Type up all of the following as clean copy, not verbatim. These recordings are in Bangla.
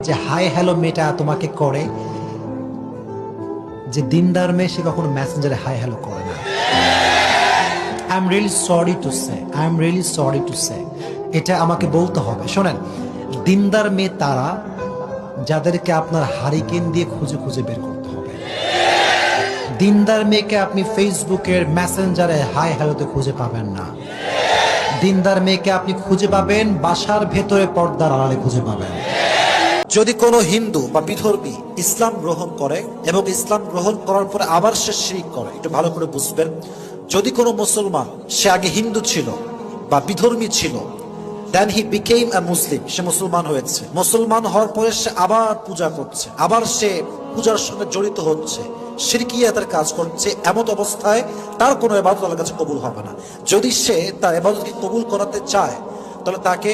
যে হাই হ্যালো মেয়েটা তোমাকে করে, যে দিনদার মেয়ে সে কখনো মেসেঞ্জারে হাই হ্যালো করে না। I am really sorry to say, এটা আমাকে বলতে হবে। শোনেন, দিনদার মেয়ে তারা যাদেরকে আপনার হারিকেন দিয়ে খুঁজে খুঁজে বের করতে হবে। দিনদার মেয়েকে আপনি ফেসবুকের মেসেঞ্জারে হাই হ্যালোতে খুঁজে পাবেন না। দিনদার মেয়েকে আপনি খুঁজে পাবেন বাসার ভেতরে পর্দার আড়ালে খুঁজে পাবেন। যদি কোনো হিন্দু বা বিধর্মী ইসলাম গ্রহণ করে এবং ইসলাম গ্রহণ করার পরে আবার সে শিরক করে, একটু ভালো করে বুঝবেন। যদি কোনো মুসলমান, সে আগে হিন্দু ছিল বা বিধর্মী ছিল, দেন হি বিকেম আ মুসলিম, সে মুসলমান হয়েছে, মুসলমান হওয়ার পরে সে আবার পূজা করছে, আবার সে পূজার সঙ্গে জড়িত হচ্ছে, শিরকিয়াতের কাজ করছে, এমন অবস্থায় তার কোনো ইবাদত আল্লাহর কাছে কবুল হবে না। যদি সে তার ইবাদতকে কবুল করাতে চায়, তাহলে তাকে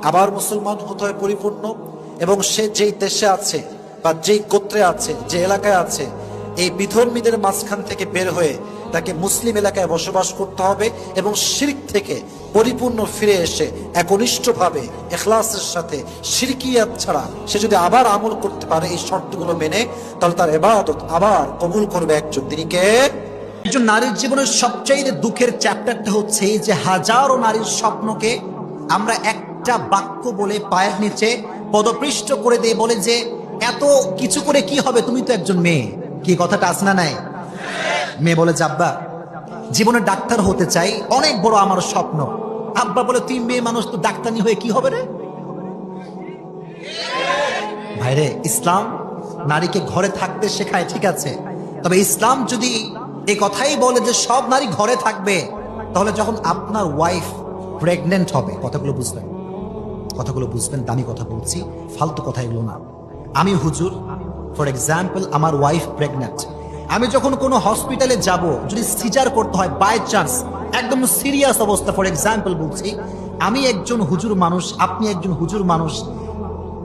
আবার মুসলমান হতে হয় পরিপূর্ণ, এবং সে যেই দেশে আছে বা যেই গোত্রে আছে, যে এলাকায় আছে, এই বিধর্মীদের মাঝখান থেকে বের হয়ে তাকে মুসলিম এলাকায় বসবাস করতে হবে, এবং শিরক থেকে পরিপূর্ণ ফিরে এসে একনিষ্ঠভাবে ইখলাসের সাথে, শিরকিয়াত ছাড়া সে যদি আবার আমল করতে পারে এই শর্তগুলো মেনে, তাহলে তার ইবাদত আবার কবুল করবে একজন। তিনি কে? একজন নারীর জীবনের সবচেয়ে দুঃখের চ্যাপ্টারটা হচ্ছে যে হাজারো নারীর স্বপ্নকে আমরা একটা বাক্য বলে পায়ের নিচে পদপৃষ্ট করে দিয়ে বলে যে এত কিছু করে কি হবে, তুমি তো একজন মেয়ে। কি কথাটা আছে না নাই? মেয়ে বলে যে আব্বা জীবনে ডাক্তার হতে চাই, অনেক বড় আমার স্বপ্ন। আব্বা বলে তুই মেয়ে মানুষ, তো ডাক্তারনি হয়ে কি হবে রে? ভাইরে, ইসলাম নারীকে ঘরে থাকতে শেখায়, ঠিক আছে, তবে ইসলাম যদি এই কথাই বলে যে সব নারী ঘরে থাকবে, তাহলে যখন আপনার ওয়াইফ প্রেগনেন্ট হবে, কথাগুলো বুঝবেন, দামি কথা বলছি, ফালতু কথা এগুলো না। আমি হুজুর, ফর এক্সাম্পল, আমার ওয়াইফ প্রেগনেন্ট, আমি যখন কোনো হসপিটালে যাব, যদি সিজার করতে হয় বাই চান্স, একদম সিরিয়াস অবস্থা, ফর এক্সাম্পল বলছি, আমি একজন হুজুর মানুষ, আপনি একজন হুজুর মানুষ,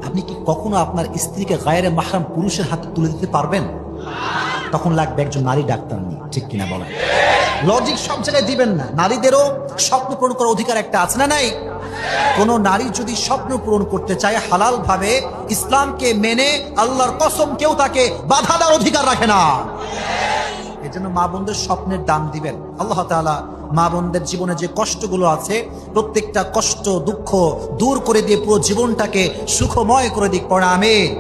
আপনি কি কখনো আপনার স্ত্রীকে গায়রে মাহরাম পুরুষের হাতে তুলে দিতে পারবেন? তখন লাগবে একজন নারী ডাক্তার নিয়ে, ঠিক কিনা বলেন? লজিক সব জায়গায় দিবেন না। নারীদেরও স্বপ্ন পূরণ করার অধিকার একটা আছে না নাই? কোন নারী যদি স্বপ্ন পূরণ করতে চায় হালাল ভাবে, ইসলামকে মেনে, আল্লাহর কসম কেউ তাকে বাধা দেওয়ার অধিকার রাখে না। এই জন্য মা বোনদের স্বপ্নের দাম দিবেন। আল্লাহ তাআলা মা বোনদের জীবনে যে কষ্টগুলো আছে, প্রত্যেকটা কষ্ট দুঃখ দূর করে দিয়ে পুরো জীবনটাকে সুখময় করে দিক। পড়া আমিন।